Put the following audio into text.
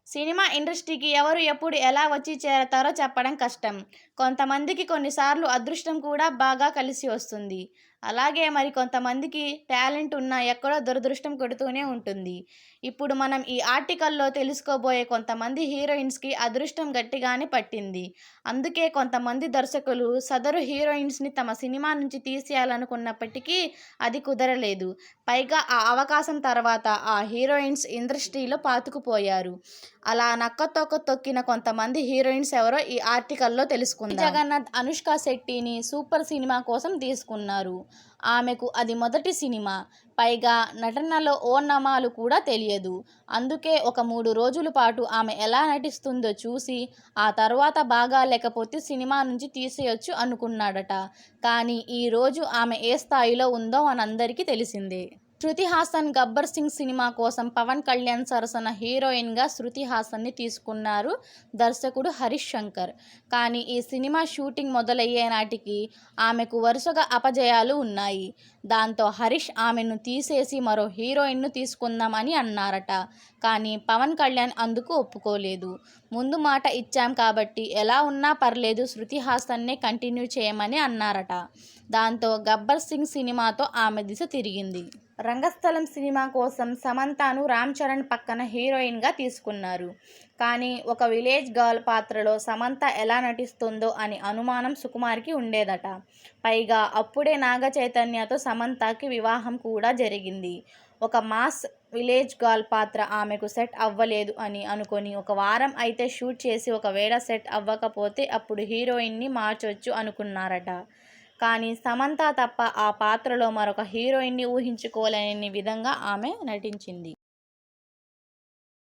Cinema ఇండస్ట్రీకి ఎవరు ఎప్పుడు ఎలా వచ్చి చేరతారో చెప్పడం కష్టం. కొంతమందికి కొన్నిసార్లు అదృష్టం కూడా బాగా కలిసి వస్తుంది. అలాగే మరి కొంతమందికి టాలెంట్ ఉన్నా ఎక్కడో దురదృష్టం కొడుతూనే ఉంటుంది. ఇప్పుడు మనం ఈ ఆర్టికల్లో తెలుసుకోబోయే కొంతమంది హీరోయిన్స్‌కి అదృష్టం గట్టిగానే పట్టింది. అందుకే కొంతమంది దర్శకులు సదరు హీరోయిన్స్‌ని తమ సినిమా నుంచి తీసేయాలనుకున్నప్పటికీ అది కుదరలేదు. పైగా ఆ అవకాశం తర్వాత ఆ హీరోయిన్స్ ఇండస్ట్రీలో పాతుకుపోయారు. అలా నక్కతోక తొక్కిన కొంతమంది హీరోయిన్స్ ఎవరో ఈ ఆర్టికల్లో తెలుసుకుందాం. జగన్నాథ్ అనుష్క శెట్టిని సూపర్ సినిమా కోసం తీసుకున్నారు. ఆమెకు అది మొదటి సినిమా. పైగా నటనలో ఓనమాలు కూడా తెలియదు. అందుకే ఒక 3 రోజుల పాటు ఆమె ఎలా నటిస్తుందో చూసి ఆ తర్వాత బాగా లేకపోతే సినిమా నుంచి తీసేయొచ్చు అనుకున్నాడట. కానీ ఈరోజు ఆమె ఏ స్థాయిలో ఉందో మనందరికీ తెలిసిందే. శృతి హాసన్ గబ్బర్ సింగ్ సినిమా కోసం పవన్ కళ్యాణ్ సరసన హీరోయిన్గా శృతి హాసన్ని తీసుకున్నారు దర్శకుడు హరీష్ శంకర్. కానీ ఈ సినిమా షూటింగ్ మొదలయ్యే నాటికి ఆమెకు వరుసగా అపజయాలు ఉన్నాయి. దాంతో హరీష్ ఆమెను తీసేసి మరో హీరోయిన్ను తీసుకుందాం అని అన్నారట. కానీ పవన్ కళ్యాణ్ అందుకు ఒప్పుకోలేదు. ముందు మాట ఇచ్చాం కాబట్టి ఎలా ఉన్నా పర్లేదు శృతి హాసన్నే కంటిన్యూ చేయమని అన్నారట. దాంతో గబ్బర్ సింగ్ సినిమాతో ఆమె దిశ తిరిగింది. రంగస్థలం సినిమా కోసం సమంతను రామ్ చరణ్ పక్కన హీరోయిన్గా తీసుకున్నారు. కానీ ఒక విలేజ్ గర్ల్ పాత్రలో సమంత ఎలా నటిస్తుందో అని అనుమానం సుకుమార్కి ఉండేదట. పైగా అప్పుడే నాగ చైతన్యతో సమంతకి వివాహం కూడా జరిగింది. ఒక మాస్ విలేజ్ గర్ల్ పాత్ర ఆమెకు సెట్ అవ్వలేదు అని అనుకొని ఒక వారం అయితే షూట్ చేసి ఒకవేళ సెట్ అవ్వకపోతే అప్పుడు హీరోయిన్ని మార్చొచ్చు అనుకున్నారట. కానీ సమంత తప్ప ఆ పాత్రలో మరొక హీరోయిన్ని ఊహించుకోలేని విధంగా ఆమె నటించింది.